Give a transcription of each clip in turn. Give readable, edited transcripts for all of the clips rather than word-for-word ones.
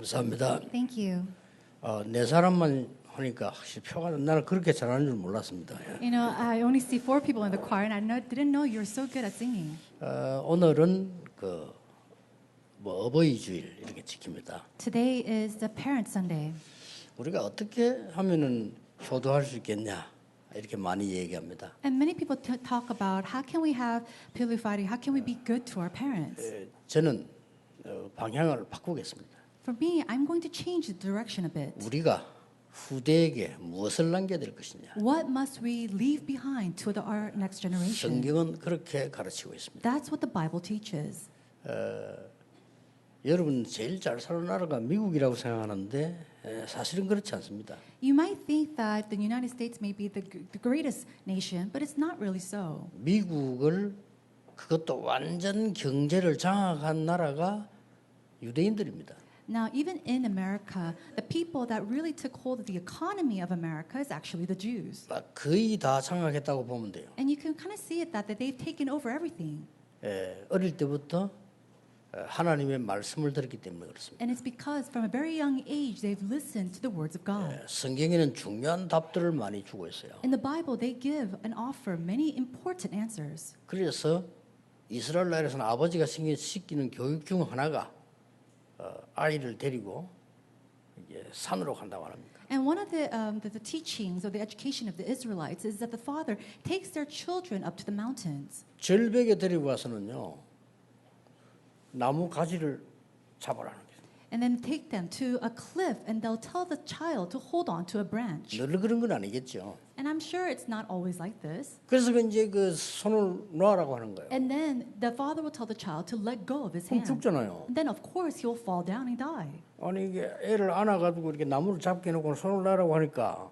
감사합니다. Thank you. 네 사람만 하니까 확실히 표가 나는 그렇게 잘하는 줄 몰랐습니다. You know, I only see 4 people in the choir, and didn't know you were so good at singing. 오늘은 어버이 주일 이렇게 지킵니다. Today is the Parent Sunday. 우리가 어떻게 하면은 효도할 수 있겠냐 이렇게 많이 얘기합니다. And many people talk about how can we have purified, how can we be good to our parents. 저는 방향을 바꾸겠습니다. For me, I'm going to change the direction a bit. 우리가 후대에게 무엇을 남겨야 될 것이냐. What must we leave behind to our next generation? 성경은 그렇게 가르치고 있습니다. That's what the Bible teaches. 여러분 제일 잘 사는 나라가 미국이라고 생각하는데 사실은 그렇지 않습니다. You might think that the United States may be the greatest nation, but it's not really so. 미국을 그것도 완전 경제를 장악한 나라가 유대인들입니다. Now, even in America, the people that really took hold of the economy of America is actually the Jews. 거의 다 장악했다고 보면 돼요. And you can kind of see it that they've taken over everything. 어릴 때부터 하나님의 말씀을 들었기 때문에 그렇습니다. And it's because from a very young age they've listened to the words of God. 성경에는 중요한 답들을 많이 주고 있어요. In the Bible, they give and offer many important answers. 그래서 이스라엘 나라에서는 아버지가 시키는 교육 중 하나가 아이를 데리고 이제 산으로 간다고 합니다. And one of the teachings or the education of the Israelites is that the father takes their children up to the mountains. 절벽에 데리고 가서는요 나무 가지를 잡으라는 거예요. And then take them to a cliff and they'll tell the child to hold on to a branch. 늘 그런 건 아니겠죠. And I'm sure it's not always like this. 그래서 이제 그 손을 놔라고 하는 거예요. And then the father will tell the child to let go of his 그럼 hand. 죽잖아요. And then of course he'll fall down and die. 아니 이게 애를 안아가지고 이렇게 나무를 잡게 해놓고 손을 놔라고 하니까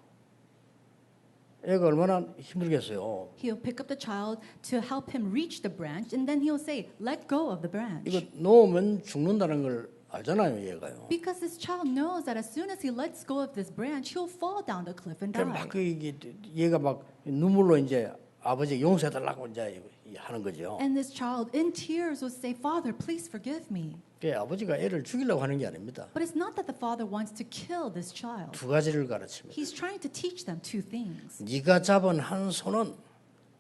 애가 얼마나 힘들겠어요. He'll pick up the child to help him reach the branch, and then he'll say, "Let go of the branch." 이거 놓으면 죽는다는 걸 알잖아요, 얘가요. Because this child knows that as soon as he lets go of this branch, he'll fall down the cliff and 그럼 die. 막 얘가 막 눈물로 이제 아버지 용서해달라고 이제 하는 거죠. And this child, in tears, will say, "Father, please forgive me." 그 아버지가 애를 죽이려고 하는 게 아닙니다. But it's not that the father wants to kill this child. 두 가지를 가르칩니다. He's trying to teach them two things. 네가 잡은 한 손은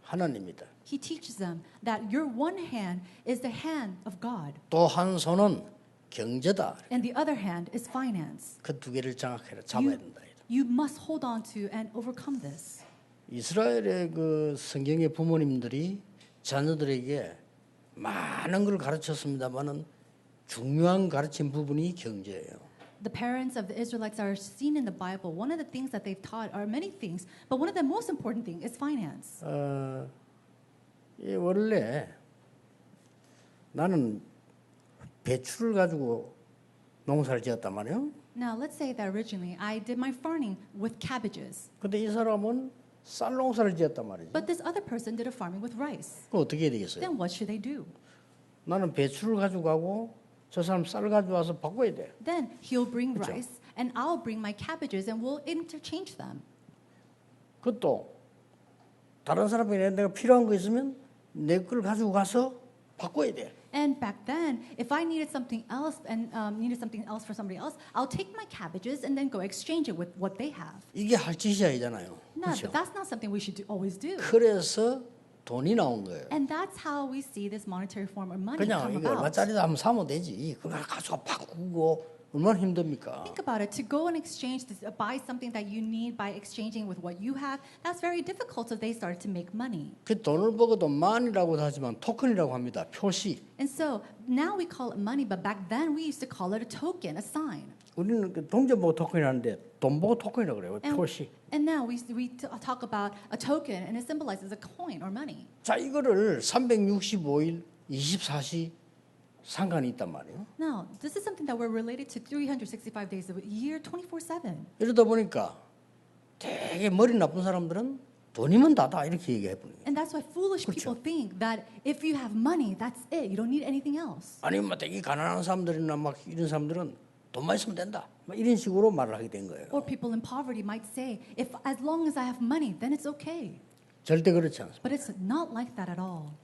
하나님이다. He teaches them that your one hand is the hand of God, 또 한 손은 경제다. and the other hand is finance. 그 두 개를 장악해라 잡아야 된다. You must hold on to and overcome this. 이스라엘의 그 성경의 부모님들이 자녀들에게 많은 걸 가르쳤습니다만은 중요한 가르친 부분이 경제예요. The parents of the Israelites are seen in the Bible. One of the things that they've taught are many things, but one of the most important thing is finance. 원래 나는 배추를 가지고 농사를 지었단 말이에요. Now, let's say that originally I did my farming with cabbages, 근데 이 사람은 쌀 농사를 지었단 말이죠. but this other person did a farming with rice. 그럼 어떻게 해야 되겠어요? Then what should they do? 나는 배추를 가지고 가고 저 사람 쌀 가지고 와서 바꿔야 돼. Then he'll bring 그렇죠. rice, and I'll bring my cabbages, and we'll interchange them. 그것도 다른 사람에게 내가 필요한 거 있으면 내 걸 가지고 가서 바꿔야 돼. And back then, if I needed something else and needed something else for somebody else, I'll take my cabbages and then go exchange it with what they have. 이게 할 짓이 아니잖아요. No, 그렇죠? but that's not something we should always do. 그래서 돈이 나온 거예요. And that's how we see this monetary form of money 그냥 come 이거 about. 얼마짜리다 하면 사면 되지. 그걸 가져가 바꾸고 얼마나 힘듭니까? Think about it. To go and exchange, buy something that you need by exchanging with what you have, that's very difficult. So they started to make money. 그 돈을 벌어도 만이라고 하지만 토큰이라고 합니다. 표시. And so now we call it money, but back then we used to call it a token, a sign. 우리는 그 동전 보고 토큰이라는데 돈 보고 토큰이라고 그래요. 표시. And now we talk about a token, and it symbolizes a coin or money. 자, 이거를 365일 24시 상관이 있단 말이에요. Now, this is something that we're related to 365 days of a year, 24/7. 이러다 보니까 되게 머리 나쁜 사람들은 돈이면 다다 이렇게 얘기해 버려요. And that's why foolish 그렇죠. people think that if you have money, that's it. You don't need anything else. 아니면 막 되게 가난한 사람들이나 막 이런 사람들은 돈만 있으면 된다. 막 이런 식으로 말을 하게 된 거예요. Or people in poverty might say, if as long as I have money, then it's okay. 절대 그렇지 않습니다. But it's not like that at all.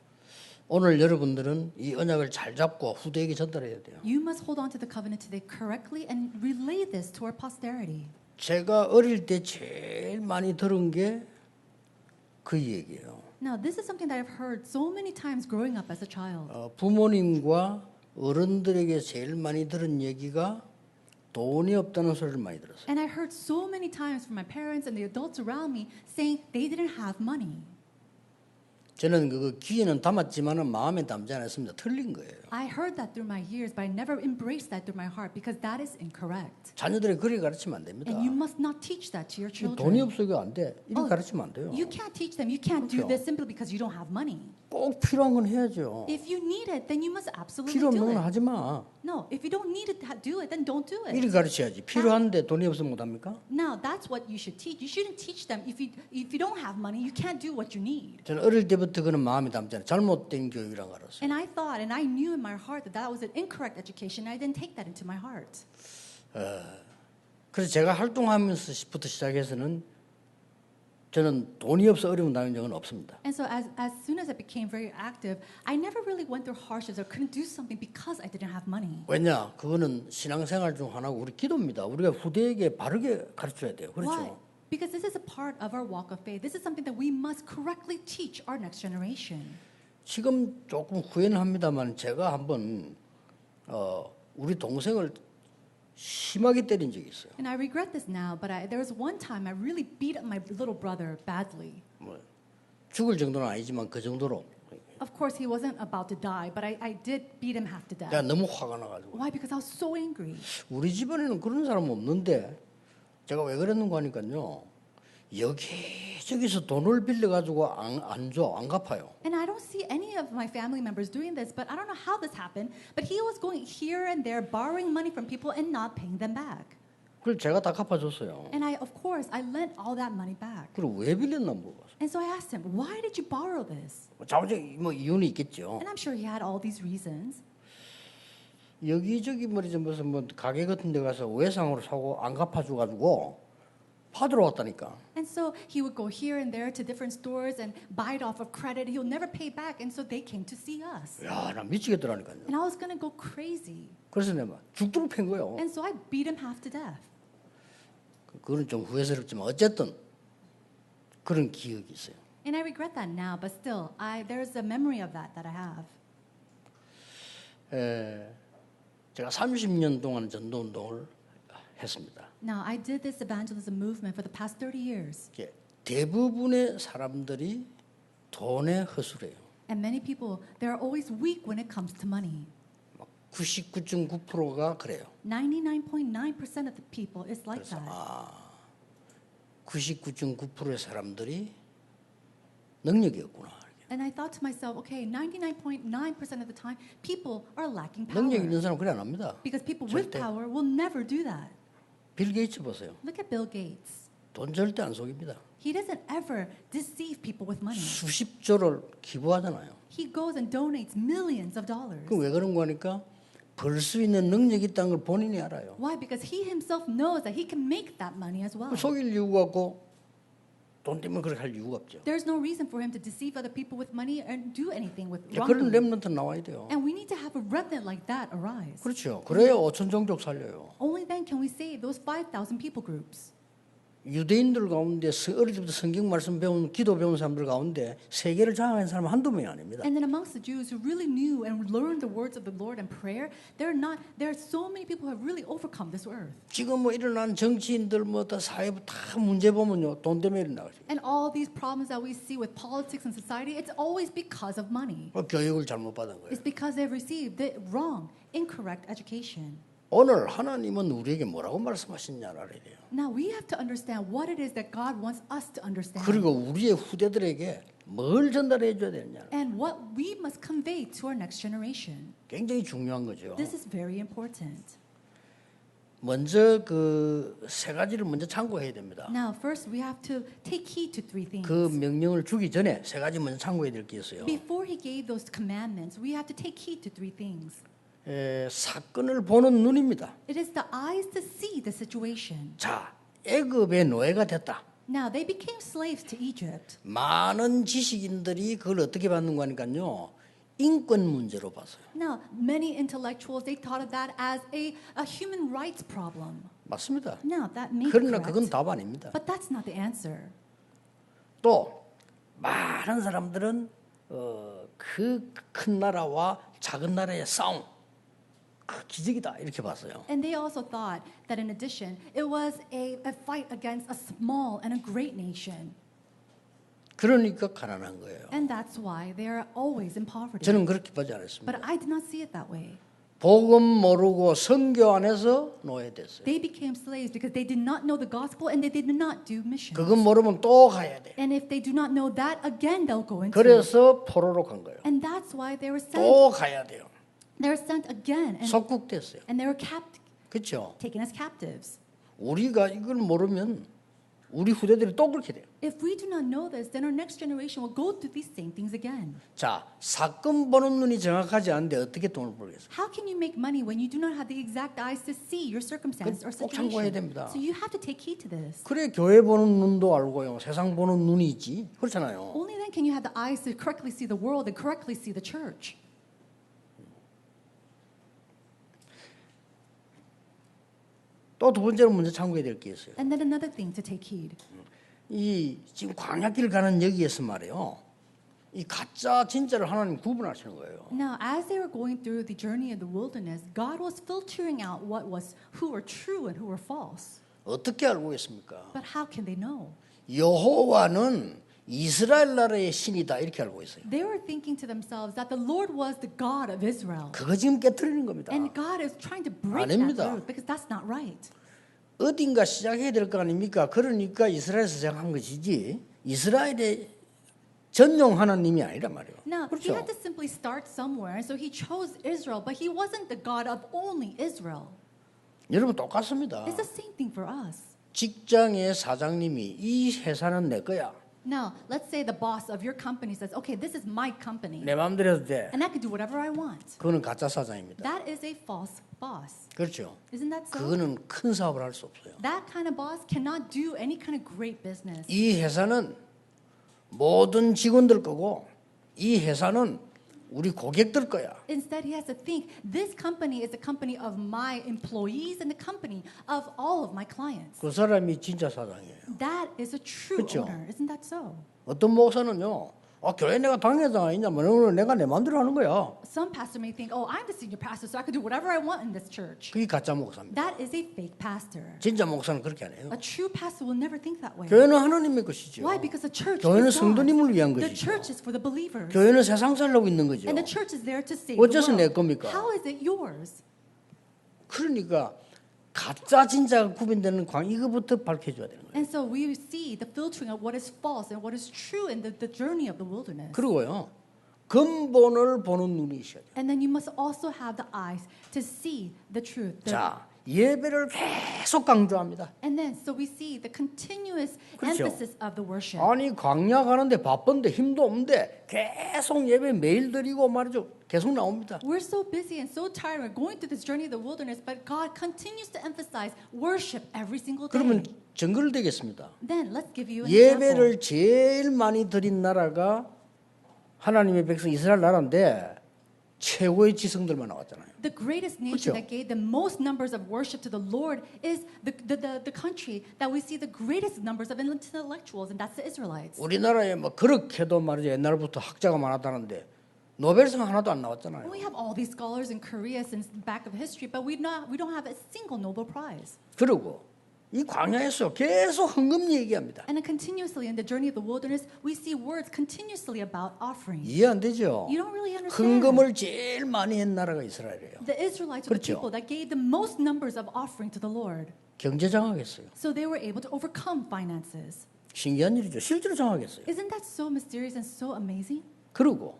오늘 여러분들은 이 언약을 잘 잡고 후대에게 전달해야 돼요. You must hold on to the covenant today correctly and relay this to our posterity. 제가 어릴 때 제일 많이 들은 게 그 얘기예요. Now, this is something that I've heard so many times growing up as a child. 부모님과 어른들에게 제일 많이 들은 얘기가 돈이 없다는 소리를 많이 들었어요. And I heard so many times from my parents and the adults around me saying they didn't have money. 저는 그 귀에는 담았지만은 마음에 담지 않았습니다. 틀린 거예요. I heard that through my years, but I never embraced that through my heart because that is incorrect. 자녀들이 그렇게 가르치면 안 됩니다. And you must not teach that to your 돈이 children. 없어도 안 돼. 이렇게 가르치면 안 돼요. You can't teach them. You can't do 그렇죠. this simply because you don't have money. 꼭 필요한 건 해야죠. If you need it, then you must absolutely 필요 없는 do 건 it. 하지 마. No, if you don't need to do it, then don't do it. 이렇게 가르쳐야지. 필요한데 돈이 없으면 못 합니까? Now, that's what you should teach. You shouldn't teach them if you don't have money, you can't do what you need. 저는 어릴 때부터 그는 마음에 담잖아요. 잘못된 교육이란 걸 알았어요. And I thought, and I knew in my heart that that was an incorrect education. I didn't take that into my heart. 그래서 제가 활동하면서부터 시작해서는 저는 돈이 없어 어려움 당한 적은 없습니다. And so as soon as I became very active, I never really went through hardships or couldn't do something because I didn't have money. 왜냐? 그거는 신앙생활 중 하나고 우리 기도입니다. 우리가 후대에게 바르게 가르쳐야 돼요. 그렇죠? Why? Because this is a part of our walk of faith. This is something that we must correctly teach our next generation. 지금 조금 후회는 합니다만 제가 한번 우리 동생을 심하게 때린 적이 있어요. And I regret this now, but there was one time I really beat up my little brother badly. 뭐, 죽을 정도는 아니지만 그 정도로. Of course, he wasn't about to die, but I did beat him half to death. 내가 너무 화가 나가지고. Why? Because I was so angry. 우리 집안에는 그런 사람 없는데 제가 왜 그랬는가 하니까요. 여기저기서 돈을 빌려가지고 안 갚아요. And I don't see any of my family members doing this, but I don't know how this happened. But he was going here and there, borrowing money from people and not paying them back. 그걸 제가 다 갚아줬어요. And of course, I lent all that money back. 그리고 왜 빌렸나 물어봤어요. And so I asked him, why did you borrow this? 자우지 뭐 이유는 있겠죠. And I'm sure he had all these reasons. 여기저기 말이죠 무슨 뭐 가게 같은 데 가서 외상으로 사고 안 갚아줘가지고 받으러 왔다니까. And so he would go here and there to different stores and buy it off of credit. He'll never pay back. And so they came to see us. 야, 나 미치겠더라니까요. And I was going to go crazy. 그래서 내가 죽도록 팬 거예요. And so I beat him half to death. 그거는 좀 후회스럽지만 어쨌든 그런 기억이 있어요. And I regret that now, but still, there's a memory of that I have. 제가 30년 동안 전도 운동을 했습니다. Now, I did this evangelism movement for the past 30 years. 대부분의 사람들이 돈에 허술해요. And many people, they're always weak when it comes to money. 99.9%가 그래요. 99.9% of the people is like that. 99.9%의 사람들이 능력이 없구나. And I thought to myself, okay, 99.9% of the time, people are lacking 능력 power. 있는 사람 그래 안 합니다. Because people with 절대. power will never do that. 빌 게이츠 보세요. Look at Bill Gates. 돈 절대 안 속입니다. He doesn't ever deceive people with money. 수십조를 기부하잖아요. He goes and donates millions of dollars. 그 왜 그런 거 하니까 벌 수 있는 능력이 있다는 걸 본인이 알아요. Why? Because he himself knows that he can make that money as well. 속일 이유가 없고 돈 때문에 그렇게 할 이유가 없죠. There's no reason for him to deceive other people with money and do anything with 그런 wrongdoing. 렘넌트 나와야 돼요. And we need to have a remnant like that arise. 그렇죠. 그래야 5천 종족 살려요. Only then can we save those 5,000 people groups. 유대인들 가운데 어릴 때부터 성경 말씀 배운 기도 배운 사람들 가운데 세계를 장악한 사람은 한두 명이 아닙니다. And then amongst the Jews who really knew and learned the words of the Lord and prayer, there are so many people who have really overcome this earth. 지금 뭐 일어난 정치인들 뭐 다 사회 다 문제 보면요 돈 때문에 일어나죠. And all these problems that we see with politics and society, it's always because of money. 교육을 잘못 받은 거예요. It's because they've received the wrong, incorrect education. 오늘 하나님은 우리에게 뭐라고 말씀하시냐를 알아야 돼요. Now we have to understand what it is that God wants us to understand. 그리고 우리의 후대들에게 뭘 전달해 줘야 되느냐. And what we must convey to our next generation. 굉장히 중요한 거죠. This is very important. 먼저 그 세 가지를 먼저 참고해야 됩니다. Now, first we have to take heed to three things. 그 명령을 주기 전에 세 가지 먼저 참고해야 될 게 있어요. Before he gave those commandments, we have to take heed to three things. 사건을 보는 눈입니다. It is the eyes to see the situation. 자, 애굽의 노예가 됐다. Now, they became slaves to Egypt. 많은 지식인들이 그걸 어떻게 받는 거 하니까요. 인권 문제로 봤어요. Now, many intellectuals, they thought of that as a human rights problem. 맞습니다. Now, that may be 그러나 그건 correct, 답 아닙니다. but that's not the answer. 또 많은 사람들은 그 큰 나라와 작은 나라의 싸움, 그 기적이다 이렇게 봤어요. And they also thought that in addition, it was a fight against a small and a great nation. 그러니까 가난한 거예요. And that's why they are always in poverty. 저는 그렇게 보지 않았습니다. But I did not see it that way. 복음 모르고 선교 안에서 노예됐어요. They became slaves because they did not know the gospel and they did not do mission. 그건 모르면 또 가야 돼. And if they do not know that, again they'll go into it. 그래서 포로로 간 거예요. And that's why they were sent. 또 가야 돼요. They were sent again, 속국됐어요. and they were 그렇죠? taken as captives. 우리가 이걸 모르면 우리 후대들이 또 그렇게 돼요. If we do not know this, then our next generation will go through these same things again. 자, 사건 보는 눈이 정확하지 않은데 어떻게 돈을 벌겠어요? How can you make money when you do not have the exact eyes to see your circumstance or 꼭 참고해야 situation? 됩니다. So you have to take heed to this. 그래 교회 보는 눈도 알고요. 세상 보는 눈이 있지. 그렇잖아요. Only then can you have the eyes to correctly see the world and correctly see the church. 또 두 번째로 먼저 참고해야 될 게 있어요. And then another thing to take heed. 이 지금 광야길 가는 여기에서 말이에요. 이 가짜 진짜를 하나님 구분하시는 거예요. Now, as they were going through the journey of the wilderness, God was filtering out who were true and who were false. 어떻게 알고 있습니까? But how can they know? 여호와는 이스라엘 나라의 신이다 이렇게 알고 있어요. They were thinking to themselves that the Lord was the God of Israel. 그거 지금 깨트리는 겁니다. And God is trying to break that 아닙니다. truth because that's not right. 어딘가 시작해야 될 거 아닙니까? 그러니까 이스라엘에서 시작한 것이지 이스라엘의 전용 하나님이 아니란 말이에요. Now, he 그렇죠? had to simply start somewhere, and so he chose Israel, but he wasn't the God of only Israel. 여러분 똑같습니다. It's the same thing for us. 직장의 사장님이 이 회사는 내 거야. Now, let's say the boss of your company says, okay, this is my company, 내 마음대로 해도 돼. and I can do whatever I want. 그거는 가짜 사장입니다. That is a false boss. 그렇죠. Isn't that so? 그거는 큰 사업을 할 수 없어요. That kind of boss cannot do any kind of great business. 이 회사는 모든 직원들 거고 이 회사는 우리 고객들 거야. Instead, he has to think, this company is the company of my employees and the company of all of my clients. 그 사람이 진짜 사장이에요. That is a true 그렇죠. owner. Isn't that so? 어떤 목사는요. 교회 내가 당회장 아니냐, 내가 내 마음대로 하는 거야. Some pastor may think, oh, I'm the senior pastor, so I can do whatever I want in this church. 그게 가짜 목사입니다. That is a fake pastor. 진짜 목사는 그렇게 안 해요. A true pastor will never think that way. 교회는 하나님의 것이죠. Why? Because the church 교회는 is God. 성도님을 위한 The 것이죠. church is for the believers. 교회는 세상 살려고 있는 거죠. And the church is there to save 어째서 the 내 world. 겁니까? How is it yours? 그러니까 가짜 진짜가 구분되는 이거부터 밝혀줘야 되는 거예요. And so we see the filtering of what is false and what is true in the journey of the wilderness. 그리고요. 근본을 보는 눈이 있어야 돼요. And then you must also have the eyes to see the truth. 자, 예배를 계속 강조합니다. And then, so we see the continuous 그렇죠. emphasis of the worship. 아니 광야 가는데 바쁜데 힘도 없는데 계속 예배 매일 드리고 말이죠. 계속 나옵니다. We're so busy and so tired. We're going through this journey of the wilderness, but God continues to emphasize worship every single day. 그러면 증거를 되겠습니다. Then let's give you an example. 예배를 제일 많이 드린 나라가 하나님의 백성 이스라엘 나라인데 최고의 지성들만 나왔잖아요. The greatest nation 그렇죠. that gave the most numbers of worship to the Lord is the country that we see the greatest numbers of intellectuals, and that's the Israelites. 우리나라에 뭐 그렇게도 말이죠. 옛날부터 학자가 많았다는데 노벨상 하나도 안 나왔잖아요. We have all these scholars in Korea since the back of history, but we don't have a single Nobel Prize. 그리고 이 광야에서 계속 헌금 얘기합니다. And then continuously in the journey of the wilderness, we see words continuously about offerings. 이해 안 되죠? You don't really understand. 헌금을 제일 많이 한 나라가 이스라엘이에요. The Israelites were the 그렇죠. people that gave the most numbers of offering to the Lord. 경제 장악했어요. So they were able to overcome finances. 신기한 일이죠. 실제로 장악했어요. Isn't that so mysterious and so amazing? 그리고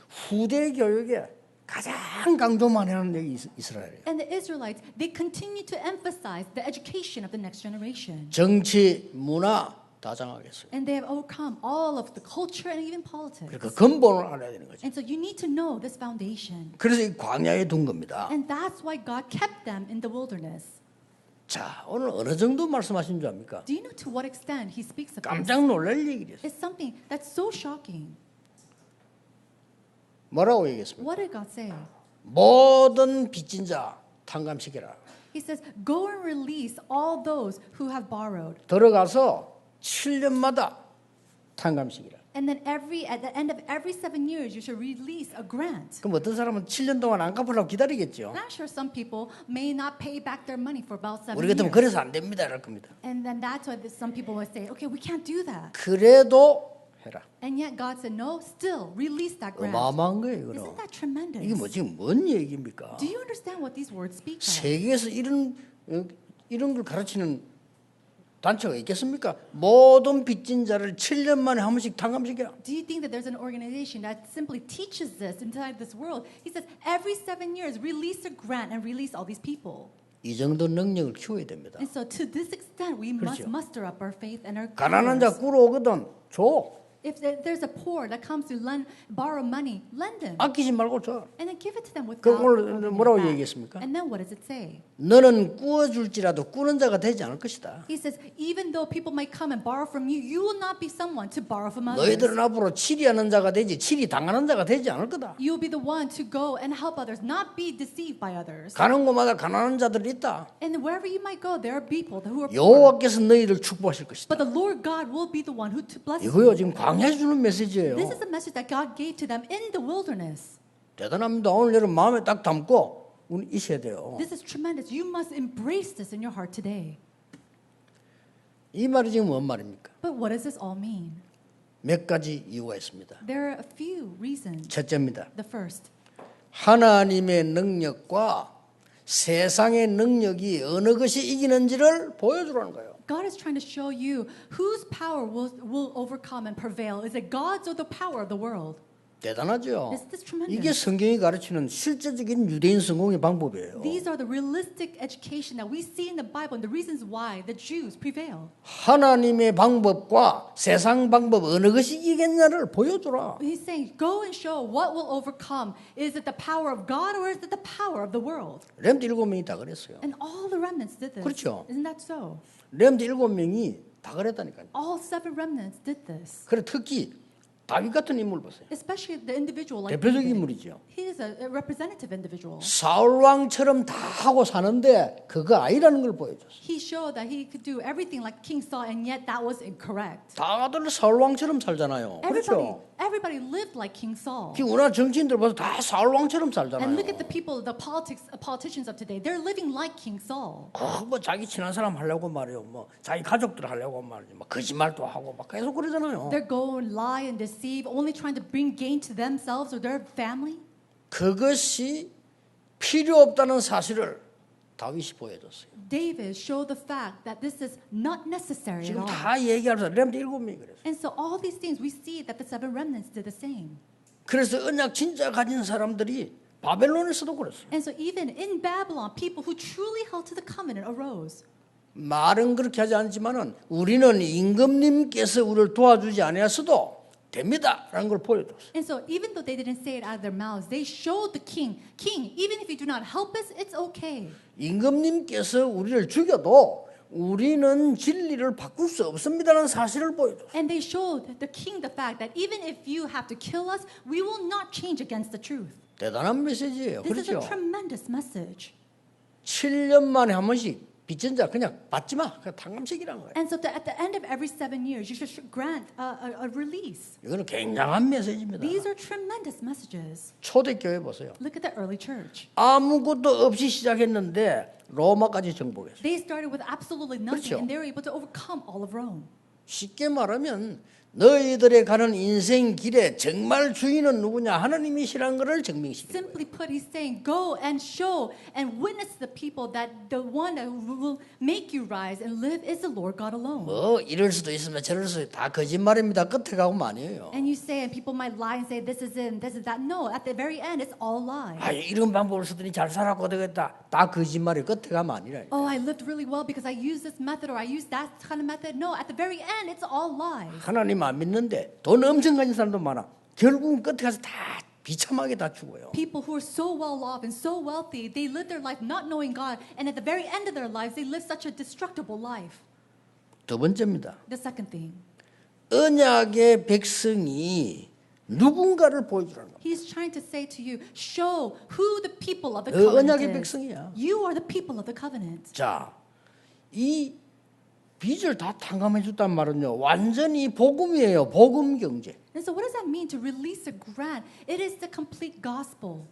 후대 교육에 가장 강조만 하는 게 이스라엘이에요. And the Israelites, they continue to emphasize the education of the next generation. 정치, 문화 다 장악했어요. And they have overcome all of the culture and even politics. 그러니까 근본을 알아야 되는 거죠. And so you need to know this foundation. 그래서 이 광야에 둔 겁니다. And that's why God kept them in the wilderness. 자, 오늘 어느 정도 말씀하신 줄 압니까? Do you know to what extent he speaks of this? 깜짝 놀랄 얘기를 했어요. It's something that's so shocking. 뭐라고 얘기했습니까? What did God say? 모든 빚진 자 탕감시키라. He says, go and release all those who have borrowed. 들어가서 7년마다 탕감시키라. And then at the end of every 7 years, you should release a grant. 그럼 어떤 사람은 7년 동안 안 갚으려고 기다리겠죠. And I'm sure some people may not pay back their money for about 7 우리 같으면 years. 그래서 안 됩니다 이럴 겁니다. And then that's why some people will say, okay, we can't do that. 그래도 해라. And yet God said, no, still release that grant. 어마어마한 거예요, 이거는. Isn't that tremendous? 이게 뭐 지금 뭔 얘기입니까? Do you understand what these words speak of? 세계에서 이런 걸 가르치는 단체가 있겠습니까? 모든 빚진 자를 7년 만에 한 번씩 탕감시켜라. Do you think that there's an organization that simply teaches this inside this world? He says every 7 years, release a grant and release all these people. 이 정도 능력을 키워야 됩니다. And so to this extent, we must 그렇죠. muster up our faith and our 가난한 자 courage. 꾸러 오거든 줘. If there's a poor that comes to borrow money, lend them. 아끼지 말고 줘. And then give it to them without 그럼 오늘 holding it 뭐라고 back. 얘기했습니까? And then what does it say? 너는 꾸어줄지라도 꾸는 자가 되지 않을 것이다. He says, even though people might come and borrow from you, you will not be someone to borrow from others. 너희들은 앞으로 치리하는 자가 되지 치리 당하는 자가 되지 않을 거다. You'll be the one to go and help others, not be deceived by others. 가는 곳마다 가난한 자들이 있다. And wherever you might go, there are people who are poor. 여호와께서 너희를 축복하실 것이다. But the Lord God will be the one who blesses 이거요 you. 지금 광야에 주는 메시지예요. This is a message that God gave to them in the wilderness. 대단합니다. 오늘 여러분 마음에 딱 담고 우리 있어야 돼요. This is tremendous. You must embrace this in your heart today. 이 말이 지금 뭔 말입니까? But what does this all mean? 몇 가지 이유가 있습니다. There are a few reasons. 첫째입니다. The first, 하나님의 능력과 세상의 능력이 어느 것이 이기는지를 보여주라는 거예요. God is trying to show you whose power will overcome and prevail. Is it God's or the power of the world? 대단하죠. This is tremendous. 이게 성경이 가르치는 실제적인 유대인 성공의 방법이에요. These are the realistic education that we see in the Bible and the reasons why the Jews prevail. 하나님의 방법과 세상 방법 어느 것이 이기겠냐를 보여주라. He's saying, go and show what will overcome. Is it the power of God or is it the power of the world? 렘드 7명이 다 그랬어요. And all the remnants did this. 그렇죠. Isn't that so? 렘드 7명이 다 그랬다니까요. All 7 remnants did this. 그래 특히 다윗 같은 인물 보세요. Especially the individual like 대표적인 David. 인물이죠. He is a representative individual. 사울 왕처럼 다 하고 사는데 그거 아니라는 걸 보여줬어요. He showed that he could do everything like King Saul, and yet that was incorrect. 다들 사울 왕처럼 살잖아요. 그렇죠? Everybody lived like King Saul. 우리나라 정치인들 봐도 다 사울 왕처럼 살잖아요. And look at the people, the politicians of today. They're living like King Saul. 뭐 자기 친한 사람 하려고 말이요. 뭐 자기 가족들 하려고 말이죠. 막 거짓말도 하고 막 계속 그러잖아요. They're going lie and deceive, only trying to bring gain to themselves or their family. 그것이 필요 없다는 사실을 다윗이 보여줬어요. David showed the fact that this is not necessary at 지금 all. 다 얘기하면서 렘드 7명이 그랬어요. And so all these things, we see that the 7 remnants did the same. 그래서 언약 진짜 가진 사람들이 바벨론에서도 그랬어요. And so even in Babylon, people who truly held to the covenant arose. 말은 그렇게 하지 않지만은 우리는 임금님께서 우리를 도와주지 않았어도 됩니다라는 걸 보여줬어요. And so even though they didn't say it out of their mouths, they showed the king, even if you do not help us, it's okay. 임금님께서 우리를 죽여도 우리는 진리를 바꿀 수 없습니다라는 사실을 보여줬어요. And they showed the king the fact that even if you have to kill us, we will not change against the truth. 대단한 메시지예요. This is a 그렇죠? tremendous message. 7년 만에 한 번씩 빚진 자 그냥 받지 마. 그냥 탕감식이란 거예요. And so at the end of every 7 years, you should grant a release. 이거는 굉장한 메시지입니다. These are tremendous messages. 초대교회 보세요. Look at the early church. 아무것도 없이 시작했는데 로마까지 정복했어요. They started with absolutely nothing, 그렇죠. and they were able to overcome all of Rome. 쉽게 말하면 너희들의 가는 인생 길에 정말 주인은 누구냐 하나님이시라는 것을 증명시키는 거예요. Simply put, he's saying, go and show and witness to the people that the one that will make you rise and live is the Lord God alone. 뭐 이럴 수도 있으면 저럴 수도 다 거짓말입니다. 끝에 가고 아니에요. And you say, and people might lie and say, this is it, and this is that. No, at the very end, it's all lies. 아 이런 방법을 쓰더니 잘 살았고 되겠다. 다 거짓말이 끝에 가면 아니라. Oh, I lived really well because I used this method or I used that kind of method. No, at the very end, it's all lies. 하나님 안 믿는데 돈 엄청 가진 사람도 많아. 결국은 끝에 가서 다 비참하게 다 죽어요. People who are so well off and so wealthy, they live their life not knowing God, and at the very end of their lives, they live such a destructible life. 두 번째입니다. The second thing, 언약의 백성이 누군가를 보여주라는 겁니다. He's trying to say to you, show who the people of the 그 covenant 언약의 is. 백성이야. You are the people of the covenant. 자, 이 빚을 다 탕감해 줬단 말은요. 완전히 복음이에요. 복음 경제. And so what does that mean to release a grant? It is the complete gospel.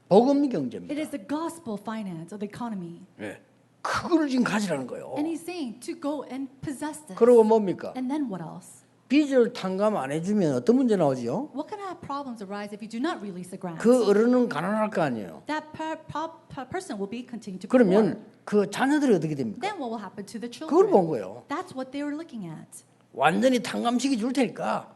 복음 It 경제입니다. is the gospel finance of the economy. 예. 그걸 지금 가지라는 거예요. And he's saying to go and possess this. 그리고 뭡니까? And then what else? 빚을 탕감 안 해주면 어떤 문제 나오지요? What kind of problems arise if you do not release a grant? 그 어른은 가난할 거 아니에요. That person will be continuing to be poor. 그러면 그 자녀들이 어떻게 됩니까? Then what will happen to the 그걸 본 children? 거예요. That's what they were looking at. 완전히 탕감시켜 줄 테니까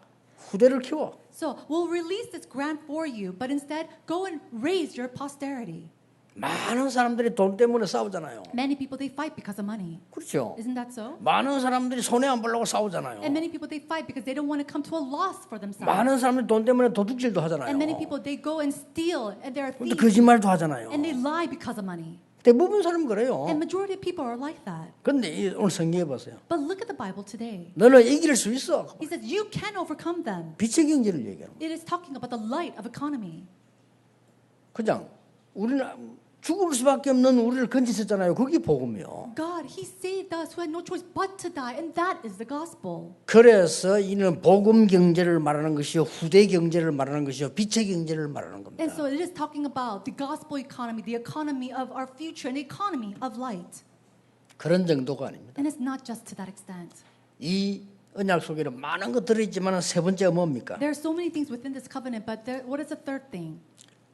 후대를 키워. So we'll release this grant for you, but instead go and raise your posterity. 많은 사람들이 돈 때문에 싸우잖아요. Many people they fight because of money. 그렇죠. Isn't that so? 많은 사람들이 손해 안 보려고 싸우잖아요. And many people they fight because they don't want to come to a loss for themselves. 많은 사람들이 돈 때문에 도둑질도 하잖아요. And many people they go and steal and they're 또 thieves 거짓말도 하잖아요. and they lie because of money. 대부분 사람 그래요. And majority of people are like that. 그런데 오늘 성경에 보세요. But look at the Bible today. 너는 이길 수 있어. He says you can overcome them. 빛의 경제를 얘기하는 거예요. It is talking about the light of economy. 그냥 우리는 죽을 수밖에 없는 우리를 건지셨잖아요. 그게 복음이요. God, He saved us who had no choice but to die, and that is the gospel. 그래서 이는 복음 경제를 말하는 것이요, 후대 경제를 말하는 것이요, 빛의 경제를 말하는 겁니다. And so it is talking about the gospel economy, the economy of our future, and the economy of light. 그런 정도가 아닙니다. And it's not just to that extent. 이 언약 속에는 많은 것들이 있지만 세 번째가 뭡니까? There are so many things within this covenant, but what is the third thing?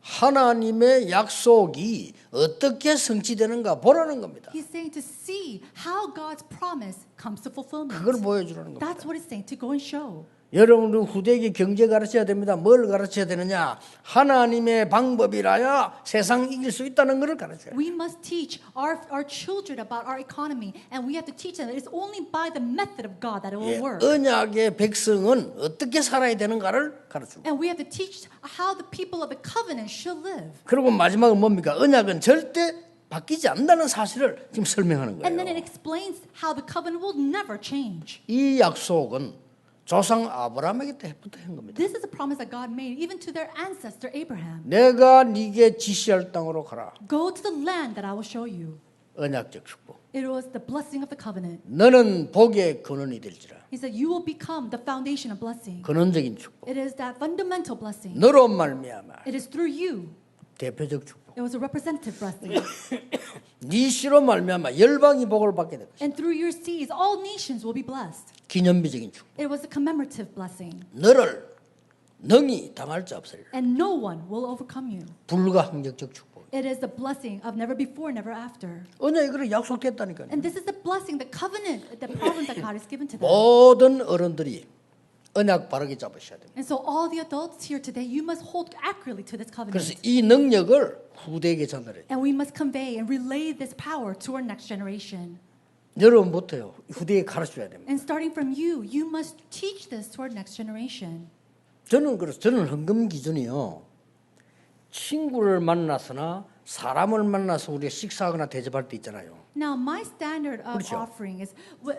하나님의 약속이 어떻게 성취되는가 보라는 겁니다. He's saying to see how God's promise comes to fulfillment. 그걸 보여주라는 겁니다. That's what he's saying, to go and show. 여러분들 후대에게 경제 가르쳐야 됩니다. 뭘 가르쳐야 되느냐? 하나님의 방법이라야 세상 이길 수 있다는 것을 가르쳐야 돼요. We must teach our children about our economy, and we have to teach them that it's only by the method of God that it will 예, work. 언약의 백성은 어떻게 살아야 되는가를 가르칩니다. And we have to teach how the people of the covenant should live. 그리고 마지막은 뭡니까? 언약은 절대 바뀌지 않는다는 사실을 지금 설명하는 And then it 거예요. explains how the covenant will never change. 이 약속은 조상 아브라함에게 때부터 한 겁니다. This is a promise that God made even to their ancestor Abraham. 내가 네게 지시할 땅으로 가라. Go to the land that I will show you. 언약적 축복. It was the blessing of the covenant. 너는 복의 근원이 될지라. He said, you will become the foundation of blessing. 근원적인 축복. It is that fundamental blessing. 너로 말미암아 It is through you. 대표적 축복. It was a representative blessing. 네 씨로 말미암아 열방이 복을 받게 될 것이다. And through your seeds, all nations will be blessed. 기념비적인 축복. It was a commemorative blessing. 너를 능히 당할 자 없으리라. And no one will overcome you. 불가항력적 축복. It is the blessing of never before, never after. 언약이 그렇게 약속됐다니까요. And this is the blessing, the covenant, the promise that God has given to them. 모든 어른들이 언약 바르게 잡으셔야 됩니다. And so all the adults here today, you must hold accurately to this 그래서 covenant. 이 능력을 후대에게 전달해요. And we must convey and relay this power to our next generation. 여러분부터요. 후대에 가르쳐야 됩니다. And starting from you, you must teach this to our next generation. 저는 헌금 기준이요. 친구를 만나서나 사람을 만나서 우리가 식사하거나 대접할 때 있잖아요. Now, my standard of 그렇죠. offering is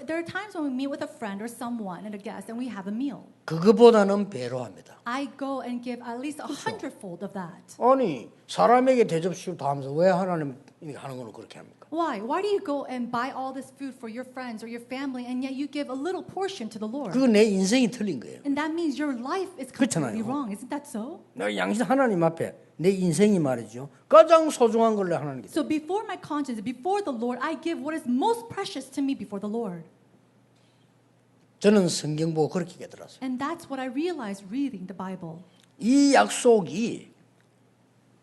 there are times when we meet with a friend or someone and a guest and we have a meal. 그거보다는 배로 합니다. I go and give at least 100-fold of that. 아니 사람에게 대접시키고 다 하면서 왜 하나님 이렇게 하는 거는 그렇게 합니까? Why? Why do you go and buy all this food for your friends or your family and yet you give a little portion to the Lord? 그거 내 인생이 틀린 거예요. And that means your life is completely 그렇잖아요. wrong. Isn't that so? 내가 양심 하나님 앞에 내 인생이 말이죠. 가장 소중한 걸 내 하나님께. So before my conscience, before the Lord, I give what is most precious to me before the Lord. 저는 성경 보고 그렇게 깨달았어요. And that's what I realized reading the Bible. 이 약속이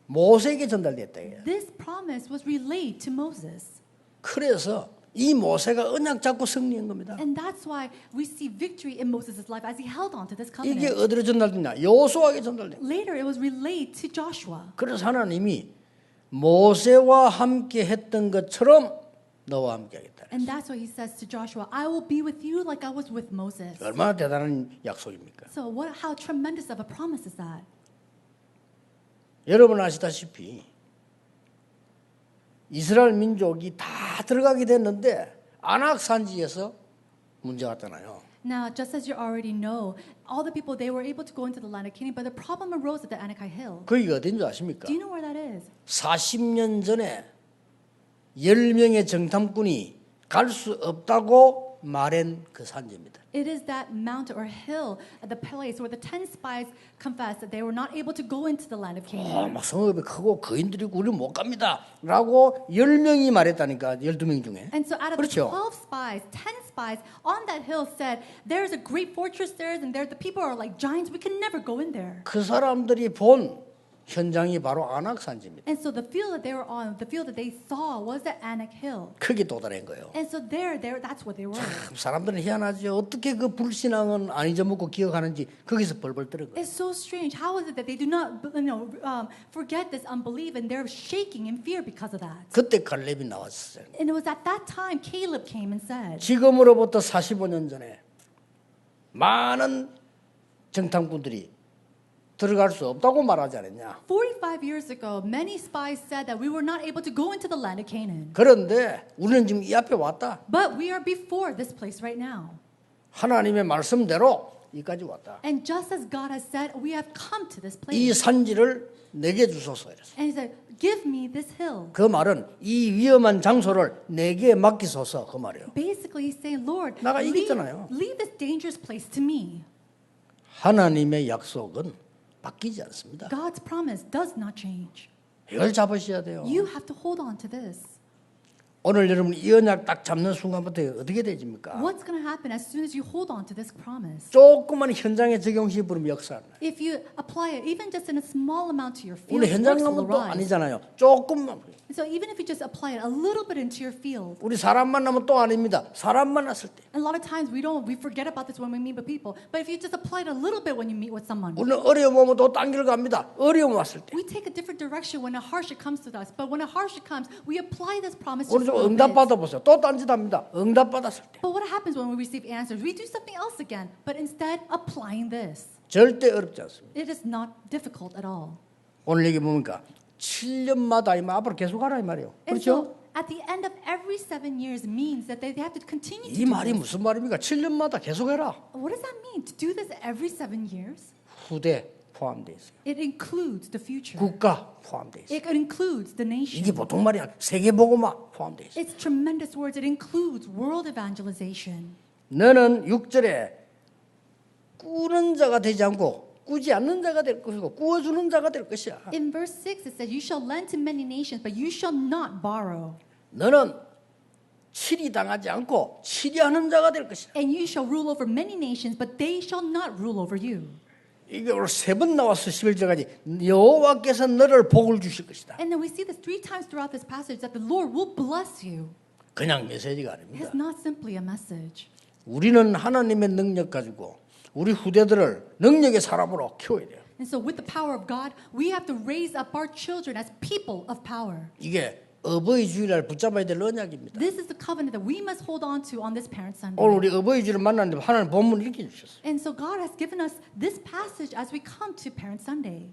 모세에게 전달됐다. 이거예요. This promise was relayed to Moses. 그래서 이 모세가 언약 잡고 승리한 겁니다. And that's why we see victory in Moses' life as he held on to this 이게 covenant. 어디로 전달됐냐? 여호수아에게 전달된. Later, it was relayed to Joshua. 그래서 하나님이 모세와 함께 했던 것처럼 너와 함께 하겠다. And that's why he says to Joshua, I will be with you like I was with Moses. 얼마나 대단한 약속입니까? So how tremendous of a promise is that? 여러분 아시다시피 이스라엘 민족이 다 들어가게 됐는데 아낙 산지에서 문제가 왔잖아요. Now, just as you already know, all the people, they were able to go into the land of Canaan, but the problem arose at the Anakai Hill. 거기가 어딘 줄 아십니까? Do you know where that is? 40년 전에 10명의 정탐꾼이 갈 수 없다고 말한 그 산지입니다. It is that mountain or hill at the place where the 10 spies confessed that they were not able to go into the land of Canaan. 막 성읍이 크고 거인들이 우리 못 갑니다 라고 10명이 말했다니까. 12명 중에. And so out of 그렇죠. the 12 spies, 10 spies on that hill said, there's a great fortress there and there the people are like giants, we can never go in there. 그 사람들이 본 현장이 바로 안악산지입니다. And so the field that they were on, the field that they saw was the Anak Hill. 크게 도달한 거예요. And so that's what they were. 사람들은 희한하죠. 어떻게 그 불신앙은 안 잊어먹고 기억하는지 거기서 벌벌 떨은 거예요. It's so strange. How is it that they do not, forget this unbelief and they're shaking in fear because of that? 그때 갈렙이 나왔어요. And it was at that time Caleb came and said, 지금으로부터 45년 전에 많은 정탐꾼들이 들어갈 수 없다고 말하지 않았냐. 45 years ago, many spies said that we were not able to go into the land of Canaan. 그런데 우리는 지금 이 앞에 왔다. But we are before this place right now. 하나님의 말씀대로 여기까지 왔다. And just as God has said, we have come to this 이 place. 산지를 내게 주소서 이랬어요. And he said, give me this hill. 그 말은 이 위험한 장소를 내게 맡기소서 그 말이에요. Basically, he's saying, Lord, 나가 leave 이겼잖아요. this dangerous place to me. 하나님의 약속은 바뀌지 않습니다. God's promise does not change. 이걸 잡으셔야 돼요. You have to hold on to this. 오늘 여러분 이 언약 딱 잡는 순간부터 어떻게 되집니까? What's going to happen as soon as you hold on to this promise? 조그만 현장에 적용시 부르면 역사를 나요. If you apply it, even just in a small amount to your field, 우리 현장 works will 가면 또 arise. 아니잖아요. 조금만. So even if you just apply it a little bit into your field, 우리 사람 만나면 또 아닙니다. 사람 만났을 때. a lot of times we forget about this when we meet with people. But if you just apply it a little bit when you meet with someone, 우리는 어려움 오면 또 딴 길 갑니다. 어려움 왔을 때. we take a different direction when a hardship comes to us. But when a hardship comes, we apply this promise 우리 just 좀 a little 응답 bit. 받아보세요. 또 딴짓 합니다. 응답 받았을 때. But what happens when we receive answers? We do something else again, but instead applying this. 절대 어렵지 않습니다. It is not difficult at all. 오늘 얘기 보니까 7년마다 이 앞으로 계속 하라 이 말이에요. And 그렇죠? so at the end of every 7 years means that they have to continue to 이 do 말이 this. 무슨 말입니까? 7년마다 계속해라. What does that mean? To do this every 7 years? 후대 포함되어 있어요. It includes the future. 국가 포함되어 있어요. It includes the nation. 이게 보통 말이 아니라 세계복음화 포함되어 있어요. It's tremendous words. It includes world evangelization. 너는 6절에 꾸는 자가 되지 않고 꾸지 않는 자가 될 것이고 꾸어주는 자가 될 것이야. In verse 6 it says, you shall lend to many nations, but you shall not borrow. 너는 치리당하지 않고 치리하는 자가 될 것이야. And you shall rule over many nations, but they shall not rule over you. 이게 오늘 3번 나와서 11절까지 여호와께서 너를 복을 주실 것이다. And then we see this 3 times throughout this passage that the Lord will bless you. 그냥 메시지가 아닙니다. It's not simply a message. 우리는 하나님의 능력 가지고 우리 후대들을 능력의 사람으로 키워야 돼요. And so with the power of God, we have to raise up our children as people of power. 이게 어버이 주일날 붙잡아야 될 언약입니다. This is the covenant that we must hold on to on this Parent Sunday. 오늘 우리 어버이 주일을 만났는데 하나님 본문을 읽게 주셨어요. And so God has given us this passage as we come to Parent Sunday.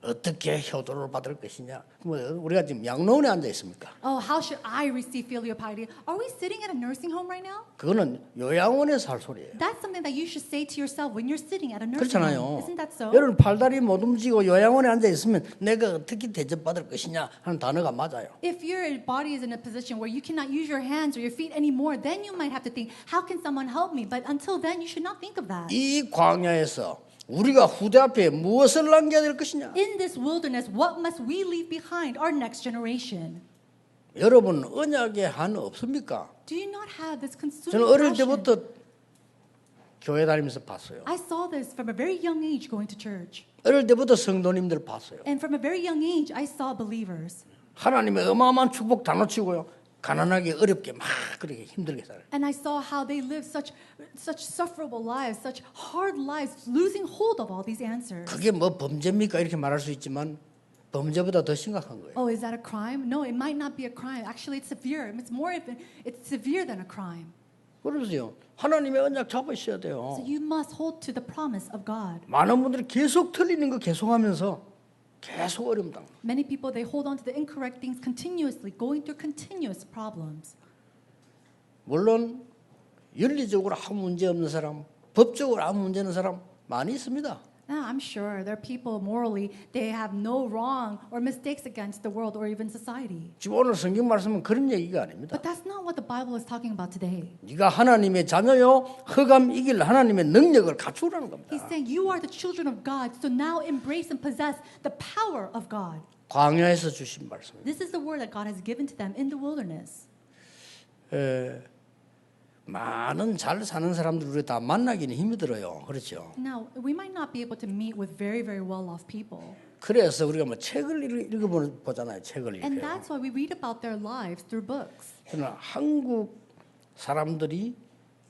어떻게 효도를 받을 것이냐? 뭐 우리가 지금 양로원에 앉아 있습니까? Oh, how should I receive filial piety? Are we sitting at a nursing home right now? 그거는 요양원에서 할 소리예요. That's something that you should say to yourself when you're sitting at a nursing 그렇잖아요. home. Isn't that so? 여러분 팔다리 못 움직이고 요양원에 앉아 있으면 내가 어떻게 대접받을 것이냐 하는 단어가 맞아요. If your body is in a position where you cannot use your hands or your feet anymore, then you might have to think, how can someone help me? But until then, you should not think of that. 이 광야에서 우리가 후대 앞에 무엇을 남겨야 될 것이냐? In this wilderness, what must we leave behind our next generation? 여러분 언약에 한 없습니까? Do you not have this consuming 저는 어릴 passion? 때부터 교회 다니면서 봤어요. I saw this from a very young age going to church. 어릴 때부터 성도님들 봤어요. And from a very young age, I saw believers. 하나님의 어마어마한 축복 다 놓치고요. 가난하게 어렵게 막 그렇게 힘들게 살아요. And I saw how they lived such sufferable lives, such hard lives, losing hold of all these answers. 그게 뭐 범죄입니까? 이렇게 말할 수 있지만 범죄보다 더 심각한 거예요. Oh, is that a crime? No, it might not be a crime. Actually, it's severe. It's severe than a crime. 그러면서요. 하나님의 언약 잡으셔야 돼요. So you must hold to the promise of God. 많은 분들이 계속 틀리는 거 계속하면서 계속 어려움 당해요. Many people, they hold on to the incorrect things continuously, going through continuous problems. 물론 윤리적으로 아무 문제 없는 사람, 법적으로 아무 문제 없는 사람 많이 있습니다. Now, I'm sure there are people morally, they have no wrong or mistakes against the world or even society. 지금 오늘 성경 말씀은 그런 얘기가 아닙니다. But that's not what the Bible is talking about today. 네가 하나님의 자녀요, 흑암 이길 하나님의 능력을 갖추라는 겁니다. He's saying you are the children of God, so now embrace and possess the power of God. 광야에서 주신 말씀입니다. This is the word that God has given to them in the wilderness. 많은 잘 사는 사람들 우리 다 만나기는 힘이 들어요. 그렇죠? Now, we might not be able to meet with very, very well-off people. 그래서 우리가 뭐 책을 읽어보잖아요. 책을 And 읽어요. that's why we read about their lives through books. 저는 한국 사람들이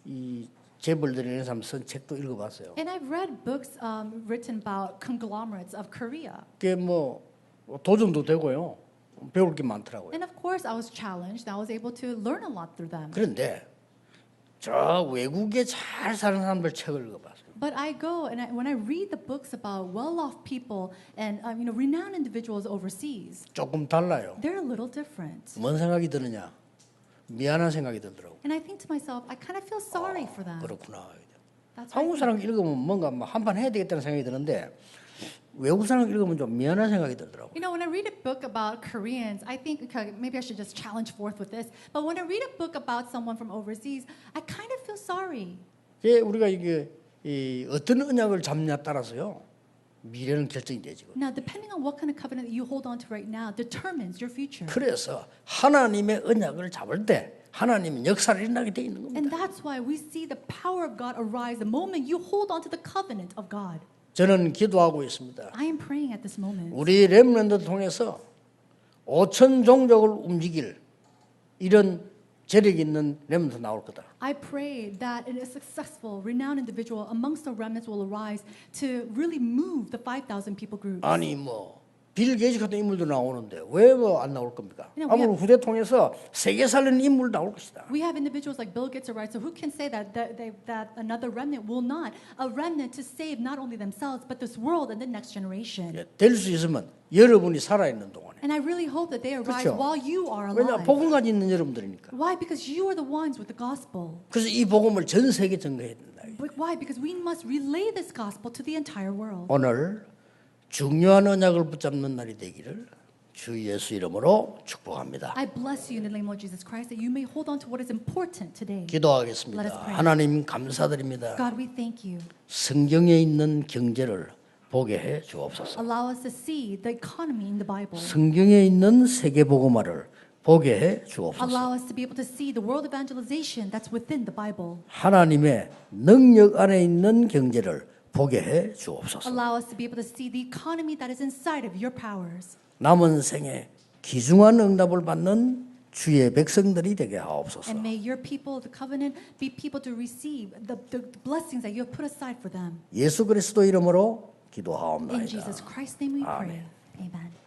이 재벌들이 이런 사람 쓴 책도 읽어봤어요. And I've read books written about conglomerates of Korea. 그게 뭐 도전도 되고요. 배울 게 많더라고요. And of course, I was challenged. I was able to learn a lot through them. 그런데 저 외국에 잘 사는 사람들 책을 읽어봤어요. But I go and when I read the books about well-off people and renowned individuals overseas, 조금 달라요. they're a little different. 뭔 생각이 드느냐? 미안한 생각이 들더라고요. And I think to myself, I kind of feel sorry for them. 그렇구나. That's why 한국 사람 읽으면 뭔가 한판 해야 되겠다는 생각이 드는데 외국 사람 읽으면 좀 미안한 생각이 들더라고요. when I read a book about Koreans, I think okay, maybe I should just challenge forth with this. But when I read a book about someone from overseas, I kind of feel sorry. 우리가 이게 어떤 언약을 잡냐에 따라서요 미래는 결정이 되죠. Now, depending on what kind of covenant you hold on to right now, determines your future. 그래서 하나님의 언약을 잡을 때 하나님은 역사를 일어나게 돼 있는 겁니다. And that's why we see the power of God arise the moment you hold on to the covenant of God. 저는 기도하고 있습니다. I am praying at this moment. 우리 렘넌트 통해서 5천 종족을 움직일 이런 재력 있는 렘넌트 나올 거다. I pray that a successful, renowned individual amongst the remnants will arise to really move the 5,000 people group. 아니 빌 게이츠 같은 인물도 나오는데 왜 안 나올 겁니까? 아무리 후대 통해서 세계 살리는 인물 나올 것이다. We have individuals like Bill Gates, right? So who can say that another remnant will not a remnant to save not only themselves but this world and the next generation? 될 수 있으면 여러분이 살아 있는 동안에. And I really hope that they arise 그렇죠. while you are 왜냐 alive. 복음 가지고 있는 여러분들이니까. Why? Because you are the ones with the gospel. 그래서 이 복음을 전 세계 전가해야 된다. But why? Because we must relay this gospel to the entire world. 오늘 중요한 언약을 붙잡는 날이 되기를 주 예수 이름으로 축복합니다. I bless you in the name of Jesus Christ that you may hold on to what is important today. Let us 기도하겠습니다. pray. 하나님 감사드립니다. God, we thank you. 성경에 있는 경제를 보게 해 주옵소서. Allow us to see the economy in the Bible. 성경에 있는 세계 복음화를 보게 해 주옵소서. Allow us to be able to see the world evangelization that's within the Bible. 하나님의 능력 안에 있는 경제를 보게 해 주옵소서. Allow us to be able to see the economy that is inside of your powers. 남은 생에 귀중한 응답을 받는 주의 백성들이 되게 하옵소서. And may your people, the covenant, be people to receive the blessings that you have put aside for them. 예수 그리스도 이름으로 In 기도하옵나이다. Jesus Christ's name we pray. Amen. Amen.